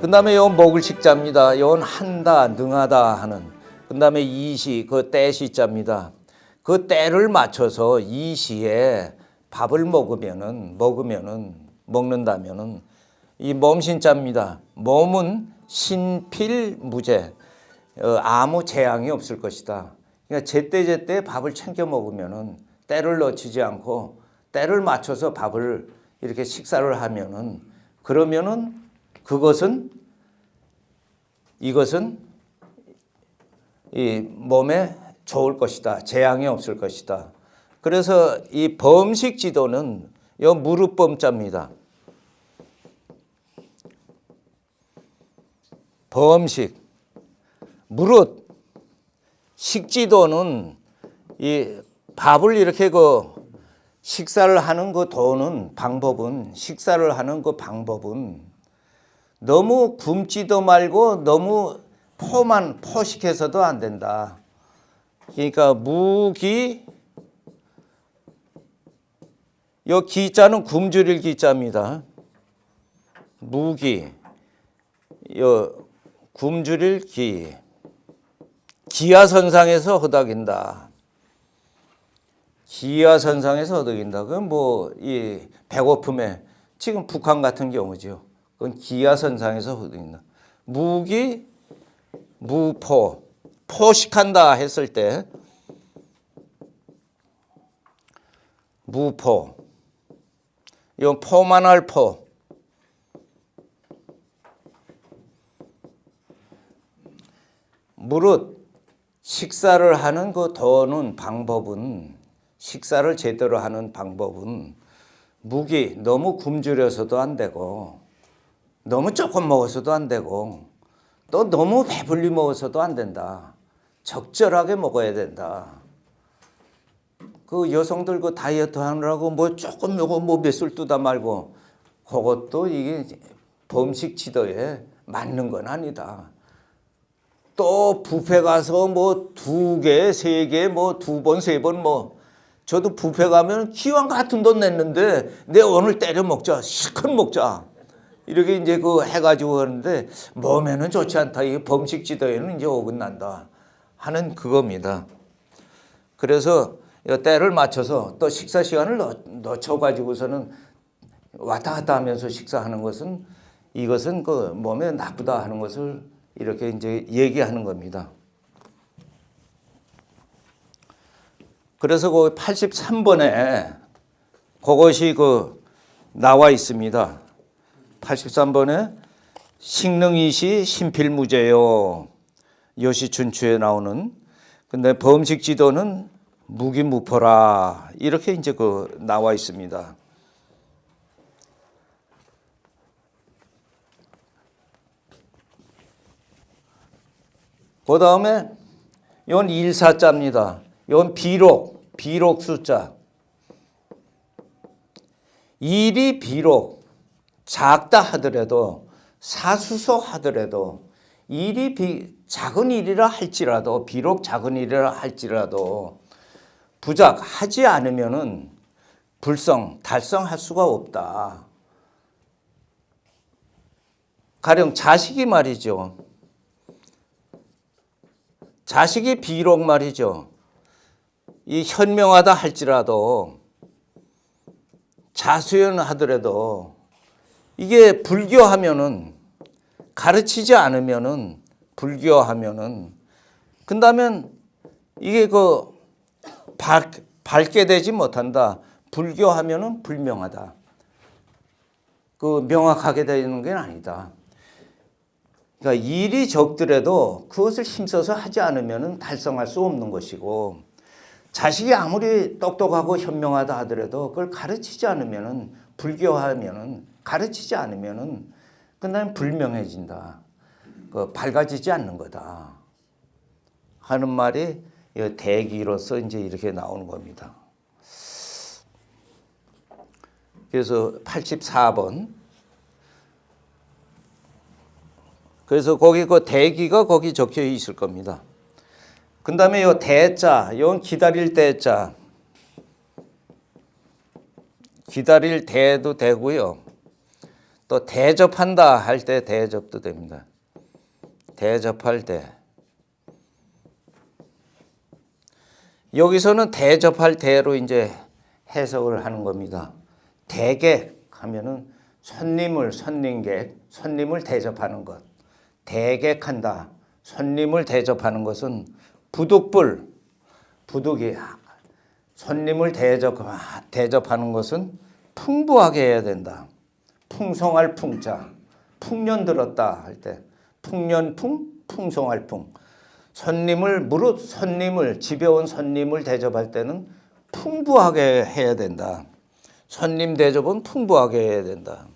그 다음에 요 먹을 식자입니다. 요건 한다, 능하다 하는. 그 다음에 이시, 그 때시자입니다. 그 때를 맞춰서 이 시에 밥을 먹는다면은 이 몸신자입니다. 몸은 신필무제, 아무 재앙이 없을 것이다. 그러니까 제때 밥을 챙겨 먹으면은 때를 놓치지 않고 때를 맞춰서 밥을 이렇게 식사를 하면은 그러면은 이것은 이 몸에 좋을 것이다. 재앙이 없을 것이다. 그래서 이 범식 지도는 요 무릇범자입니다. 범식, 무릇, 식지도는 이 밥을 이렇게 식사를 하는 식사를 하는 그 방법은 너무 굶지도 말고 너무 포식해서도 안 된다. 그러니까 무기, 요 기자는 굶주릴 기자입니다. 무기, 요 굶주릴 기, 기하선상에서 허덕인다. 기하선상에서 허덕인다. 그건 이 배고픔에 지금 북한 같은 경우죠. 그건 기하선상에서 허덕인다. 무기, 무포, 포식한다 했을 때 무포, 이건 포만할 포, 무릇, 식사를 하는 식사를 제대로 하는 방법은 무기, 너무 굶주려서도 안 되고 너무 조금 먹어서도 안 되고 또 너무 배불리 먹어서도 안 된다. 적절하게 먹어야 된다. 그 여성들 다이어트 하느라고 조금 요거 몇술 뜨다 말고 그것도 이게 범식 지도에 맞는 건 아니다. 또 뷔페 가서 2개, 3개, 2번, 3번 저도 뷔페 가면 기왕 같은 돈 냈는데 내 오늘 때려 먹자. 실컷 먹자. 이렇게 이제 해가지고 하는데 몸에는 좋지 않다. 이 범식 지도에는 이제 어긋난다 하는 그겁니다. 그래서 때를 맞춰서 또 식사 시간을 놓쳐가지고서는 왔다 갔다 하면서 식사하는 것은 이것은 몸에 나쁘다 하는 것을 이렇게 이제 얘기하는 겁니다. 그래서 83번에 그것이 나와 있습니다. 83번에 식능이시 신필무제요. 여시춘추에 나오는. 근데 범식 지도는 무기무포라. 이렇게 이제 나와 있습니다. 그 다음에 이건 일사자입니다. 이건 비록 숫자. 일이 비록 작다 하더라도 사수소 하더라도 작은 일이라 할지라도 비록 작은 일이라 할지라도 부작하지 않으면은 달성할 수가 없다. 가령 자식이 말이죠. 자식이 비록 말이죠. 이 현명하다 할지라도 자수연하더라도 이게 불교하면은 가르치지 않으면은 불교하면은 그다음엔 이게 밝게 되지 못한다. 불교하면은 불명하다. 명확하게 되는 게 아니다. 그러니까 일이 적더라도 그것을 힘써서 하지 않으면은 달성할 수 없는 것이고 자식이 아무리 똑똑하고 현명하다 하더라도 그걸 가르치지 않으면은 불교하면은 가르치지 않으면은 그다음에 불명해진다. 밝아지지 않는 거다. 하는 말이 대기로서 이제 이렇게 나오는 겁니다. 그래서 84번. 그래서 거기 대기가 거기 적혀 있을 겁니다. 그 다음에 요 대자, 이건 기다릴 대자. 기다릴 대도 되고요. 또 대접한다 할 때 대접도 됩니다. 대접할 때. 여기서는 대접할 때로 이제 해석을 하는 겁니다. 대객 하면은 손님객, 손님을 대접하는 것. 대객한다. 손님을 대접하는 것은 부득불, 부득이 손님을 대접하는 것은 풍부하게 해야 된다. 풍성할 풍자, 풍년 들었다 할 때 풍년풍, 풍성할 풍. 손님을 집에 온 손님을 대접할 때는 풍부하게 해야 된다. 손님 대접은 풍부하게 해야 된다.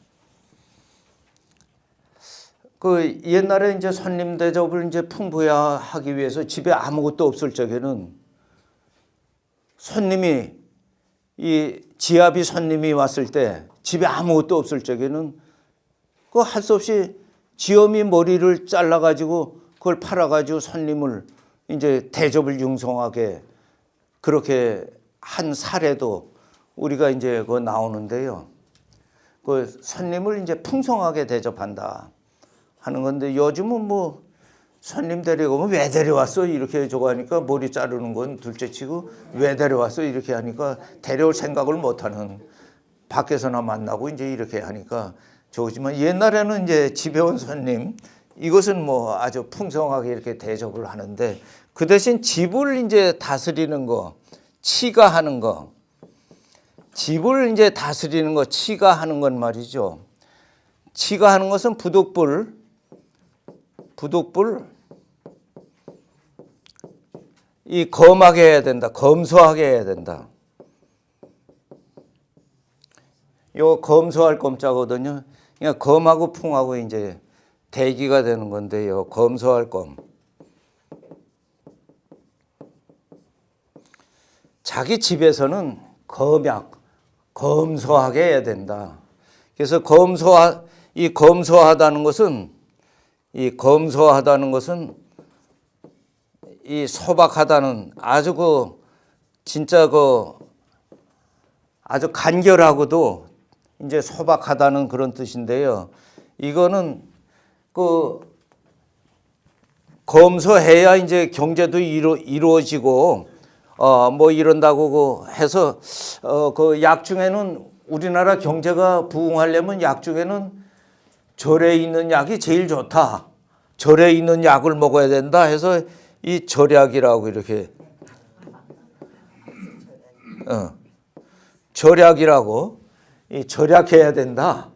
그 옛날에 이제 손님 대접을 이제 풍부하기 위해서 집에 아무것도 없을 적에는 이 지아비 손님이 왔을 때 집에 아무것도 없을 적에는 그 할 수 없이 지엄이 머리를 잘라가지고 그걸 팔아가지고 손님을 이제 대접을 융성하게 그렇게 한 사례도 우리가 이제 그 나오는데요. 그 손님을 이제 풍성하게 대접한다 하는 건데 요즘은 뭐 손님 데리고 오면 왜 데려왔어 이렇게 저거 하니까 머리 자르는 건 둘째치고 왜 데려왔어 이렇게 하니까 데려올 생각을 못하는 밖에서나 만나고 이제 이렇게 하니까 좋지만 옛날에는 이제 집에 온 손님 이것은 뭐 아주 풍성하게 이렇게 대접을 하는데 그 대신 집을 이제 다스리는 거, 치가하는 거, 집을 이제 다스리는 거, 치가하는 건 말이죠. 치가하는 것은 부득불, 이 검하게 해야 된다, 검소하게 해야 된다. 요 검소할 검자거든요. 그러니까 검하고 풍하고 이제 대기가 되는 건데요. 검소할 검. 자기 집에서는 검소하게 해야 된다. 그래서 검소하다는 것은 이 소박하다는 아주 진짜 아주 간결하고도 이제 소박하다는 그런 뜻인데요. 이거는 검소해야 이제 경제도 이루어지고 뭐 이런다고 해서 그 약 중에는 우리나라 경제가 부흥하려면 약 중에는 절에 있는 약이 제일 좋다. 절에 있는 약을 먹어야 된다 해서 이 절약이라고 이렇게 절약이라고 이 절약해야 된다.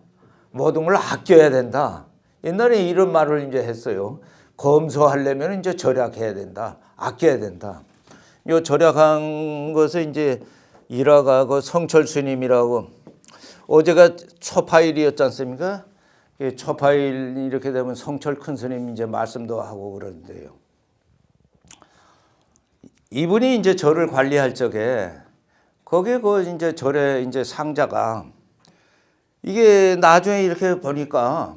모든 걸 아껴야 된다. 옛날에 이런 말을 이제 했어요. 검소하려면 이제 절약해야 된다. 아껴야 된다. 요 절약한 것을 이제 일화가 그 성철 스님이라고 어제가 초파일이었지 않습니까? 초파일 이렇게 되면 성철 큰 스님 이제 말씀도 하고 그러는데요. 이분이 이제 절을 관리할 적에 거기에 이제 절에 이제 상자가 이게 나중에 이렇게 보니까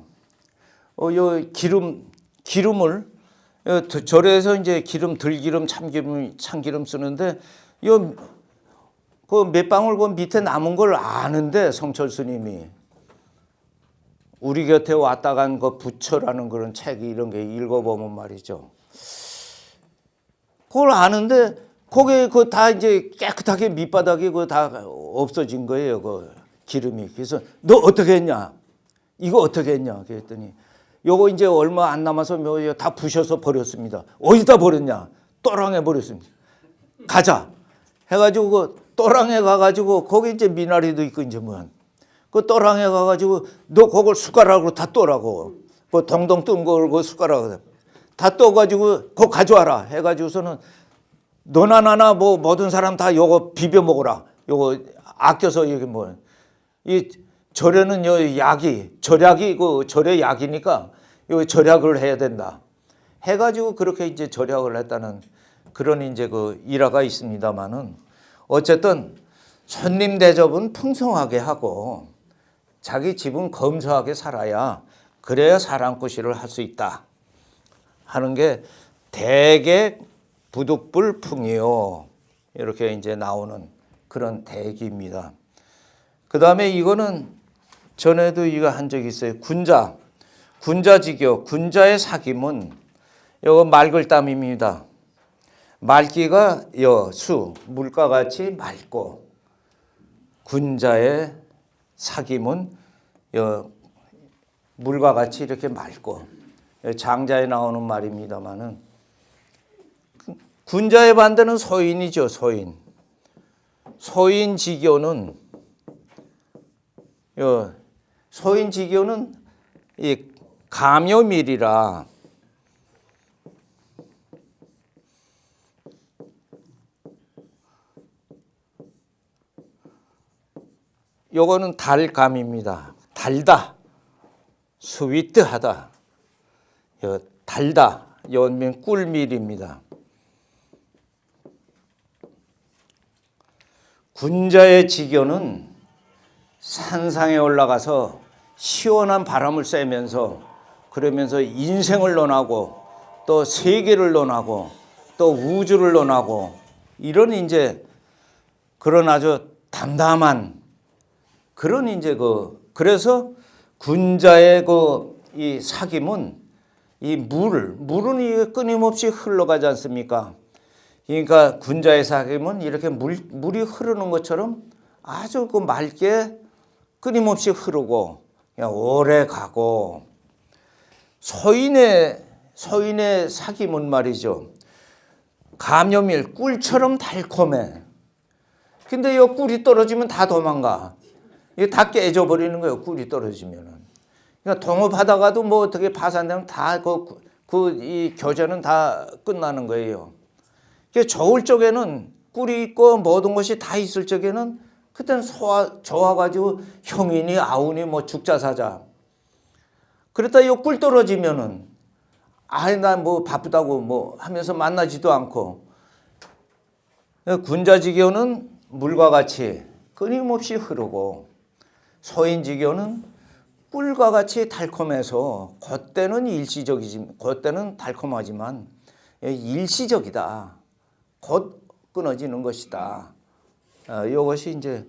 요 기름을 절에서 이제 들기름, 참기름 쓰는데 요 그 몇 방울 그 밑에 남은 걸 아는데 성철 스님이 우리 곁에 왔다 간 그 부처라는 그런 책이 이런 게 읽어보면 말이죠. 그걸 아는데 거기에 다 이제 깨끗하게 밑바닥이 다 없어진 거예요. 그 기름이. 그래서 너 어떻게 했냐? 이거 어떻게 했냐? 그랬더니 요거 이제 얼마 안 남아서 다 부셔서 버렸습니다. 어디다 버렸냐? 또랑에 버렸습니다. 가자. 해가지고 그 또랑에 가가지고 거기 이제 미나리도 있고 이제 그 또랑에 가가지고 너 그걸 숟가락으로 다 떠라고. 그 동동 뜬 걸 그 숟가락으로 다 떠가지고 그거 가져와라. 해가지고서는 너나 나나 뭐 모든 사람 다 요거 비벼 먹어라. 요거 아껴서 이게 이 절에는 절약이 그 절의 약이니까 요 절약을 해야 된다. 해가지고 그렇게 이제 절약을 했다는 그런 이제 그 일화가 있습니다만은 어쨌든 손님 대접은 풍성하게 하고 자기 집은 검소하게 살아야 그래야 사랑구실을 할 수 있다 하는 게 대개 부득불풍이요. 이렇게 이제 나오는 그런 대기입니다. 그 다음에 이거는 전에도 이거 한 적이 있어요. 군자지교, 군자의 사귐은 요거 맑을 땀입니다. 맑기가 물과 같이 맑고, 군자의 사귐은 물과 같이 이렇게 맑고, 장자에 나오는 말입니다만은, 군자의 반대는 소인이죠. 소인지교는 이 감염일이라 요거는 달감입니다. 달다, 스위트하다, 달다, 요건 꿀밀입니다. 군자의 지교는 산상에 올라가서 시원한 바람을 쐬면서 그러면서 인생을 논하고 또 세계를 논하고 또 우주를 논하고 이런 이제 그런 아주 담담한 그런 이제 그래서 군자의 이 사귐은 이 물은 이게 끊임없이 흘러가지 않습니까? 그러니까 군자의 사귐은 이렇게 물이 흐르는 것처럼 아주 맑게 끊임없이 흐르고 그냥 오래 가고, 소인의 사귐은 말이죠. 감염일 꿀처럼 달콤해. 근데 이 꿀이 떨어지면 다 도망가. 이게 다 깨져버리는 거예요. 꿀이 떨어지면은. 그러니까 동업하다가도 뭐 어떻게 파산되면 다 이 교제는 다 끝나는 거예요. 좋을 적에는 꿀이 있고 모든 것이 다 있을 적에는 그때는 좋아가지고 형이니 아우니 뭐 죽자사자. 그랬다 이 꿀 떨어지면은 나 뭐 바쁘다고 뭐 하면서 만나지도 않고. 군자지교는 물과 같이 끊임없이 흐르고, 소인지교는 꿀과 같이 달콤해서 그때는 달콤하지만 일시적이다. 곧 끊어지는 것이다. 이것이 이제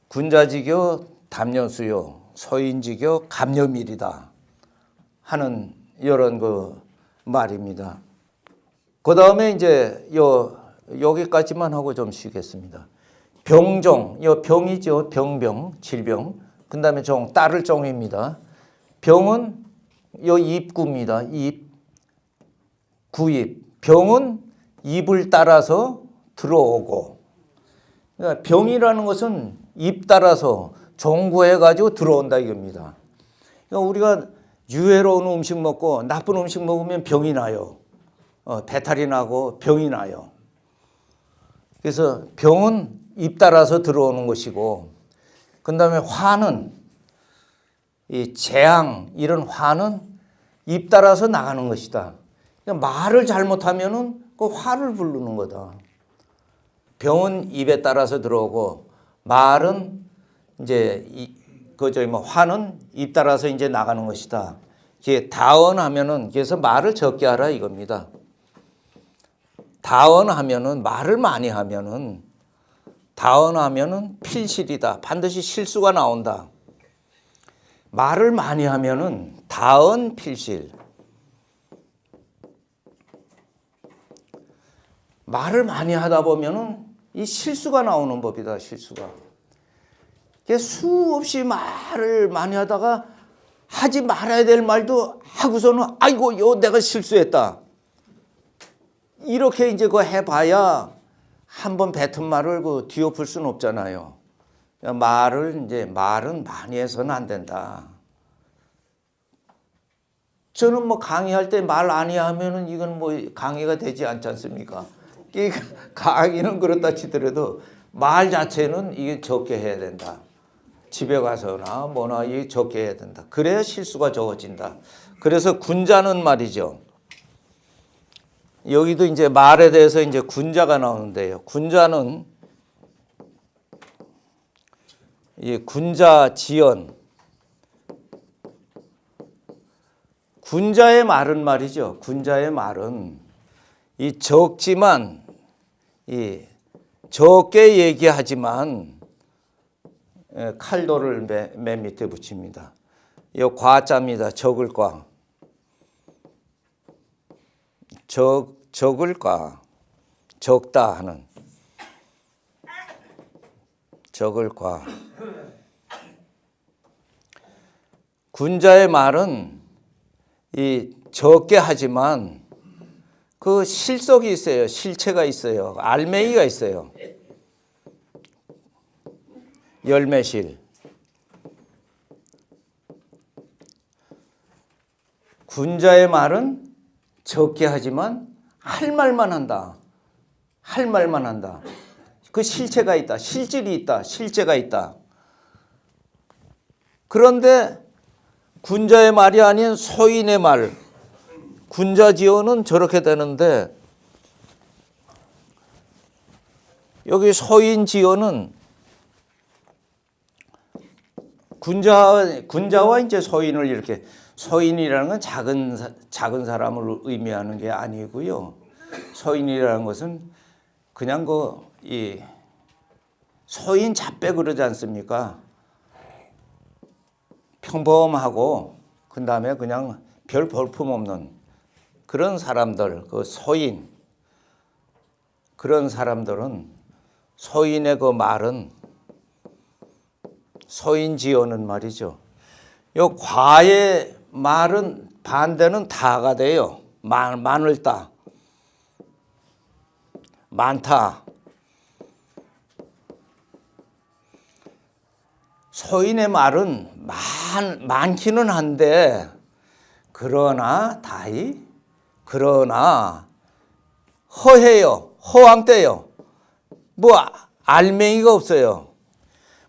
군자지교 담연수요, 소인지교 감염일이다 하는 이런 말입니다. 그 다음에 이제 여기까지만 하고 좀 쉬겠습니다. 병종, 병이죠. 질병. 그 다음에 따를 종입니다. 병은 입구입니다. 구입. 병은 입을 따라서 들어오고, 그러니까 병이라는 것은 입 따라서 종구해가지고 들어온다 이겁니다. 그러니까 우리가 유해로운 음식 먹고 나쁜 음식 먹으면 병이 나요. 배탈이 나고 병이 나요. 그래서 병은 입 따라서 들어오는 것이고, 그 다음에 화는, 이 재앙, 이런 화는 입 따라서 나가는 것이다. 그러니까 말을 잘못하면은 그 화를 부르는 거다. 병은 입에 따라서 들어오고, 말은 이제 화는 입 따라서 이제 나가는 것이다. 이게 다언하면은 그래서 말을 적게 하라 이겁니다. 다언하면은 말을 많이 하면은 필실이다. 반드시 실수가 나온다. 말을 많이 하면은 다언 필실. 말을 많이 하다 보면은 이 실수가 나오는 법이다. 실수가. 수없이 말을 많이 하다가 하지 말아야 될 말도 하고서는 아이고 내가 실수했다. 이렇게 이제 해봐야 한번 뱉은 말을 뒤엎을 수는 없잖아요. 말은 많이 해서는 안 된다. 저는 강의할 때 말 많이 하면은 이건 강의가 되지 않지 않습니까? 강의는 그렇다 치더라도 말 자체는 이게 적게 해야 된다. 집에 가서나 뭐나 이 적게 해야 된다. 그래야 실수가 적어진다. 그래서 군자는 말이죠. 여기도 이제 말에 대해서 이제 군자가 나오는데요. 군자는 이 군자 지연. 군자의 말은 말이죠. 군자의 말은 이 적지만 이 적게 얘기하지만 칼도를 맨 밑에 붙입니다. 이 과자입니다. 적을 과. 적을 과. 적다 하는. 적을 과. 군자의 말은 이 적게 하지만 그 실속이 있어요. 실체가 있어요. 알맹이가 있어요. 열매실. 군자의 말은 적게 하지만 할 말만 한다. 할 말만 한다. 그 실체가 있다. 실질이 있다. 실제가 있다. 그런데 군자의 말이 아닌 소인의 말. 군자지어는 저렇게 되는데 여기 소인지어는 군자와 이제 소인을 이렇게 소인이라는 건 작은 사람을 의미하는 게 아니고요. 소인이라는 것은 그냥 이 소인 잡배 그러지 않습니까? 평범하고 그 다음에 그냥 별 볼품 없는 그런 사람들, 그 소인, 그런 사람들은 소인의 그 말은 소인지어는 말이죠. 요 과의 말은 반대는 다가 돼요. 많을 따, 많다. 소인의 말은 많기는 한데 그러나 허해요. 허황돼요. 뭐 알맹이가 없어요.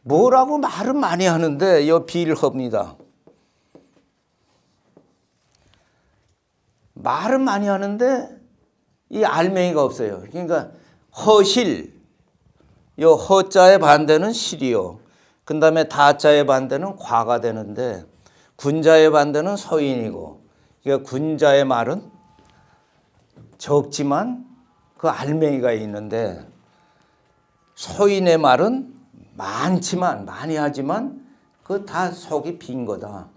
뭐라고 말은 많이 하는데 이 비일허입니다. 말은 많이 하는데 이 알맹이가 없어요. 그러니까 허실, 요 허자의 반대는 실이요. 그 다음에 다자의 반대는 과가 되는데 군자의 반대는 소인이고, 그러니까 군자의 말은 적지만 그 알맹이가 있는데 소인의 말은 많지만 많이 하지만 그 다 속이 빈 거다.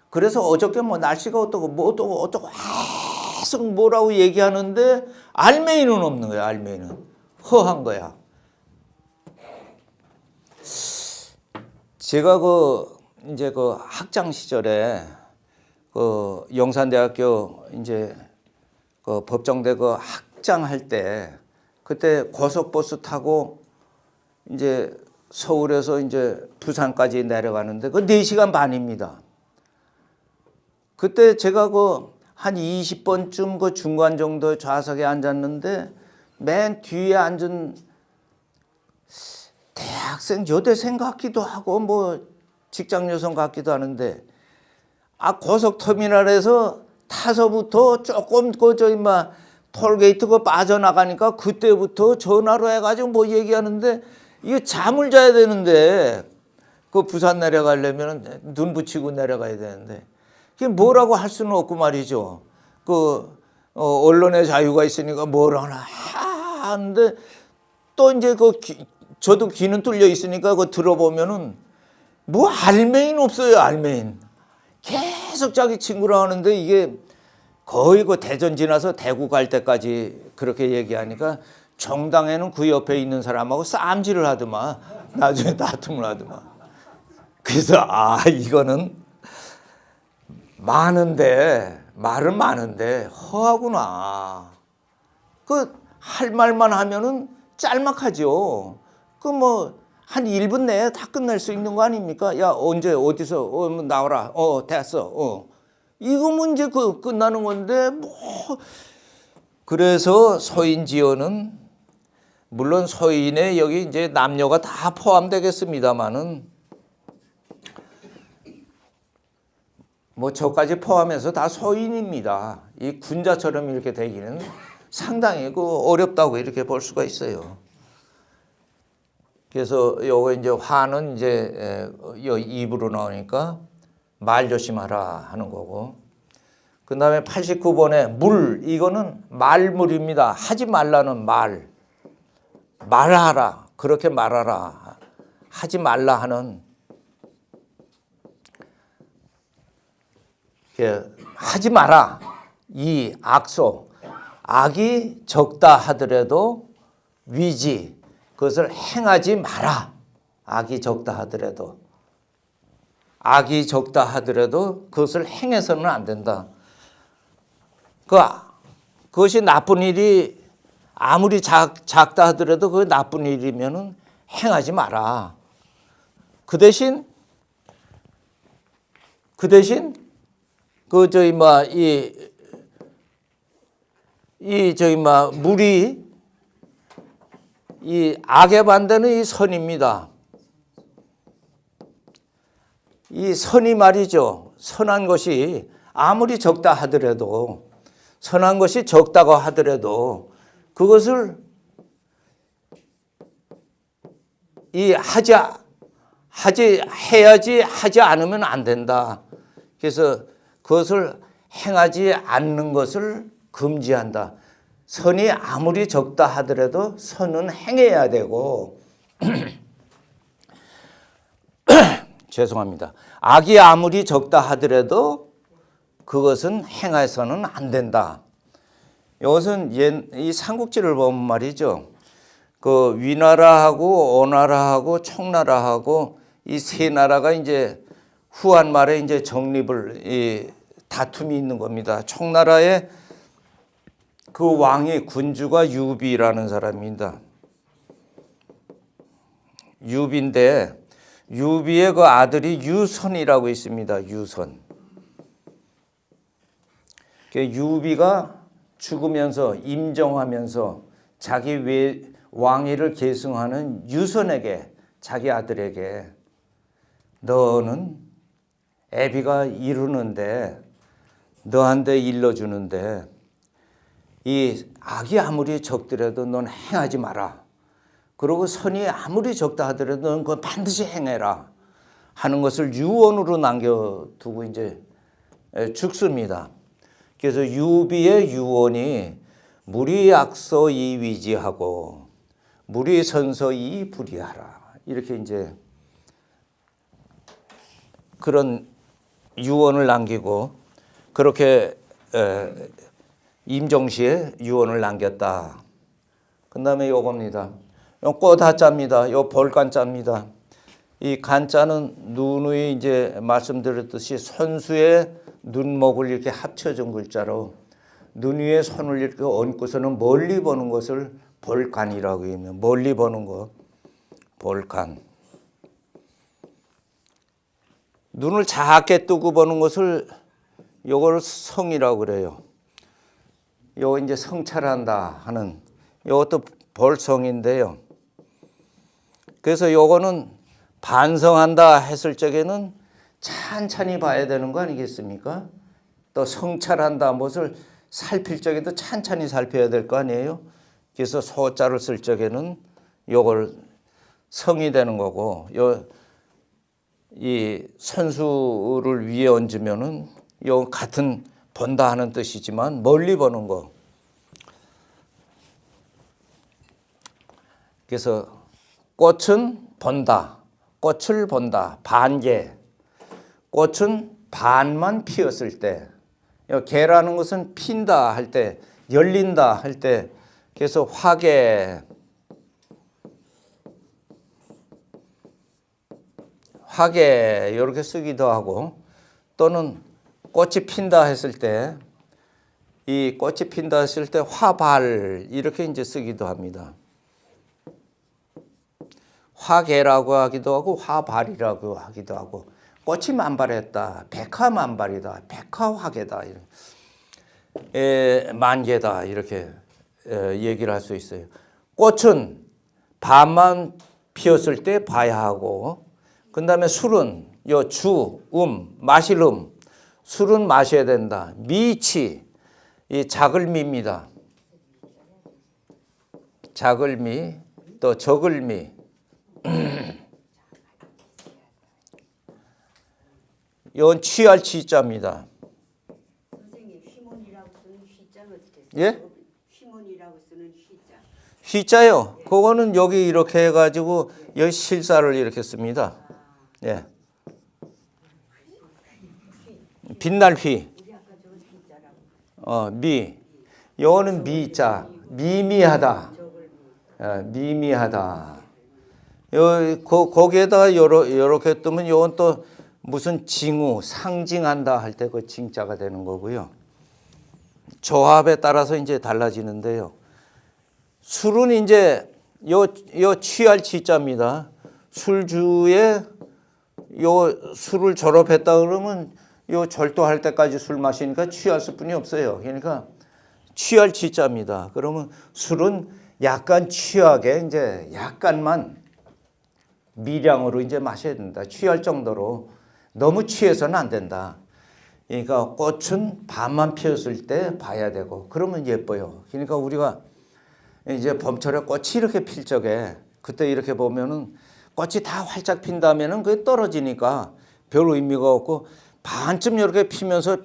그래서 어저께 뭐 날씨가 어떠고 뭐 어떠고 계속 뭐라고 얘기하는데 알맹이는 없는 거야. 알맹이는 허한 거야. 제가 이제 학창 시절에 영산대학교 이제 법정대 학장할 때 그때 고속버스 타고 이제 서울에서 이제 부산까지 내려가는데 4시간 반입니다. 그때 제가 한 20번쯤 중간 정도 좌석에 앉았는데 맨 뒤에 앉은 대학생, 여대생 같기도 하고 뭐 직장 여성 같기도 하는데 고속터미널에서 타서부터 조금 톨게이트 빠져나가니까 그때부터 전화로 해가지고 뭐 얘기하는데 이거 잠을 자야 되는데 부산 내려가려면 눈 붙이고 내려가야 되는데 그게 뭐라고 할 수는 없고 말이죠. 언론의 자유가 있으니까 뭐라나 하는데 또 이제 저도 귀는 뚫려 있으니까 들어보면은 뭐 알맹이는 없어요. 알맹이. 계속 자기 친구랑 하는데 이게 거의 대전 지나서 대구 갈 때까지 그렇게 얘기하니까 정당에는 그 옆에 있는 사람하고 싸움질을 하더만 나중에 다툼을 하더만. 그래서 이거는 말은 많은데 허하구나. 할 말만 하면은 짤막하죠. 한 1분 내에 다 끝낼 수 있는 거 아닙니까? 야, 언제 어디서 나와라. 됐어. 이거 문제 끝나는 건데 그래서 소인지어는 물론 소인에 여기 이제 남녀가 다 포함되겠습니다만은 저까지 포함해서 다 소인입니다. 이 군자처럼 이렇게 되기는 상당히 어렵다고 이렇게 볼 수가 있어요. 그래서 요거 이제 화는 이제 입으로 나오니까 말 조심하라 하는 거고. 그 다음에 89번에 물, 이거는 말물입니다. 하지 말라는 말하라. 그렇게 말하라. 하지 말라 하는 하지 마라. 이 악소, 악이 적다 하더라도 위지, 그것을 행하지 마라. 악이 적다 하더라도 그것을 행해서는 안 된다. 그것이 나쁜 일이 아무리 작다 하더라도 그 나쁜 일이면은 행하지 마라. 그 대신 물이 이 악의 반대는 이 선입니다. 이 선이 말이죠. 선한 것이 아무리 적다 하더라도, 선한 것이 적다고 하더라도 그것을 해야지 하지 않으면 안 된다. 그래서 그것을 행하지 않는 것을 금지한다. 선이 아무리 적다 하더라도 선은 행해야 되고 죄송합니다. 악이 아무리 적다 하더라도 그것은 행해서는 안 된다. 이것은 이 삼국지를 보면 말이죠. 그 위나라하고 오나라하고 청나라하고 이 세 나라가 이제 후한 말에 이제 정립을 다툼이 있는 겁니다. 청나라의 그 왕이 군주가 유비라는 사람입니다. 유비인데 유비의 그 아들이 유선이라고 있습니다. 유선. 유비가 죽으면서 임종하면서 자기 왕위를 계승하는 유선에게, 자기 아들에게, 너는 애비가 이루는데 너한테 일러주는데 이 악이 아무리 적더라도 넌 행하지 마라. 그리고 선이 아무리 적다 하더라도 넌 그건 반드시 행해라 하는 것을 유언으로 남겨두고 이제 죽습니다. 그래서 유비의 유언이 물이 악서 이 위지하고 물이 선서 이 불이하라. 이렇게 이제 그런 유언을 남기고 그렇게 임종시에 유언을 남겼다. 그 다음에 요겁니다. 요 꽃하자입니다. 요 볼간자입니다. 이 간자는 누누이 이제 말씀드렸듯이 손수의 눈목을 이렇게 합쳐진 글자로 눈 위에 손을 이렇게 얹고서는 멀리 보는 것을 볼간이라고 합니다. 멀리 보는 것, 볼간. 눈을 작게 뜨고 보는 것을 요걸 성이라고 그래요. 요거 이제 성찰한다 하는 요것도 볼성인데요. 그래서 요거는 반성한다 했을 적에는 찬찬히 봐야 되는 거 아니겠습니까? 또 성찰한다 무엇을 살필 적에도 찬찬히 살펴야 될 거 아니에요? 그래서 소자를 쓸 적에는 요걸 성이 되는 거고 이 선수를 위에 얹으면은 요 같은 본다 하는 뜻이지만 멀리 보는 거. 그래서 꽃은 본다. 꽃을 본다. 반개. 꽃은 반만 피었을 때. 개라는 것은 핀다 할 때, 열린다 할 때. 그래서 화개. 화개 이렇게 쓰기도 하고 또는 꽃이 핀다 했을 때 이 꽃이 핀다 했을 때 화발 이렇게 이제 쓰기도 합니다. 화개라고 하기도 하고 화발이라고 하기도 하고 꽃이 만발했다. 백화만발이다. 백화화개다. 만개다. 이렇게 얘기를 할 수 있어요. 꽃은 반만 피었을 때 봐야 하고 그 다음에 술은 요 마실 술은 마셔야 된다. 미치, 이 자글미입니다. 자글미, 또 저글미. 이건 취할 취자입니다. 선생님, 휘문이라고 쓰는 휘자는 어떻게 써요? 예? 휘문이라고 쓰는 휘자. 휘자요. 그거는 여기 이렇게 해가지고 여기 실사를 이렇게 씁니다. 예. 빛날 휘. 우리 아까 저거 진짜라고. 미. 요거는 미자. 미미하다. 저걸 미미하다. 거기에다가 요렇게 뜨면 요건 또 무슨 징후, 상징한다 할 때 그 징자가 되는 거고요. 조합에 따라서 이제 달라지는데요. 술은 이제 요 취할 취자입니다. 술주에 요 술을 졸업했다 그러면 요 절도할 때까지 술 마시니까 취할 수뿐이 없어요. 그러니까 취할 취자입니다. 그러면 술은 약간 취하게 이제 약간만 미량으로 이제 마셔야 된다. 취할 정도로 너무 취해서는 안 된다. 그러니까 꽃은 반만 피었을 때 봐야 되고 그러면 예뻐요. 그러니까 우리가 이제 봄철에 꽃이 이렇게 필 적에 그때 이렇게 보면은 꽃이 다 활짝 핀다면은 그게 떨어지니까 별 의미가 없고 반쯤 이렇게 피면서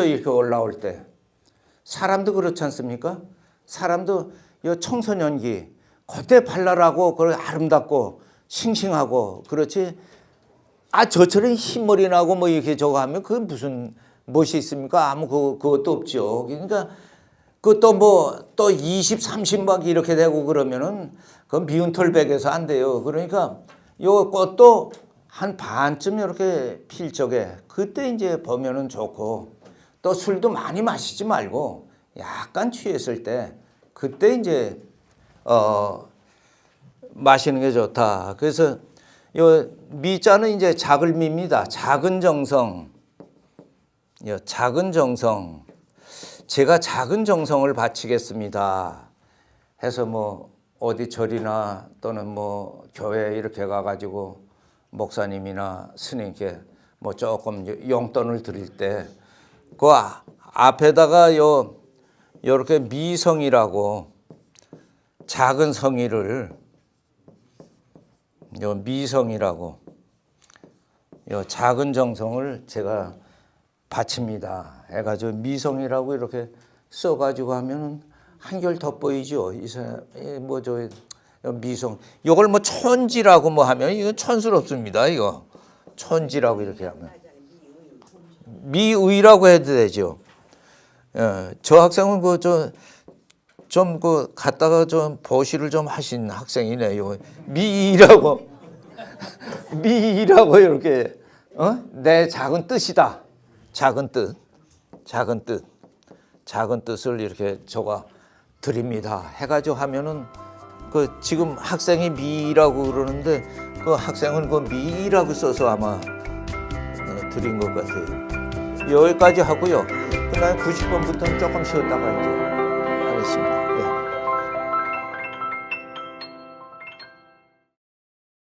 이렇게 올라올 때 사람도 그렇지 않습니까? 사람도 이 청소년기 그때 발랄하고 그 아름답고 싱싱하고 그렇지. 저처럼 흰머리 나고 뭐 이렇게 저거 하면 그게 무슨 멋이 있습니까? 아무 그것도 없죠. 그러니까 그것도 또 20, 30 막 이렇게 되고 그러면은 그건 미운 털백에서 안 돼요. 그러니까 요 꽃도 한 반쯤 이렇게 필 적에 그때 이제 보면은 좋고 또 술도 많이 마시지 말고 약간 취했을 때 그때 이제 마시는 게 좋다. 그래서 요 미자는 이제 작을 미입니다. 작은 정성. 작은 정성. 제가 작은 정성을 바치겠습니다. 해서 뭐 어디 절이나 또는 뭐 교회 이렇게 가가지고 목사님이나 스님께 뭐 조금 용돈을 드릴 때 그 앞에다가 요렇게 미성이라고 작은 성의를 미성이라고 작은 정성을 제가 바칩니다. 해가지고 미성이라고 이렇게 써가지고 하면은 한결 돋보이죠. 미성. 이걸 뭐 천지라고 뭐 하면 이건 촌스럽습니다. 이거 천지라고 이렇게 하면 미의라고 해도 되죠. 저 학생은 좀 갔다가 좀 보시를 좀 하신 학생이네요. 미이라고 이렇게 내 작은 뜻이다. 작은 뜻을 이렇게 적어 드립니다. 해가지고 하면은 지금 학생이 미라고 그러는데 그 학생은 그 미라고 써서 아마 드린 것 같아요. 여기까지 하고요. 그다음에 90번부터는 조금 쉬었다가 이제 하겠습니다. 네.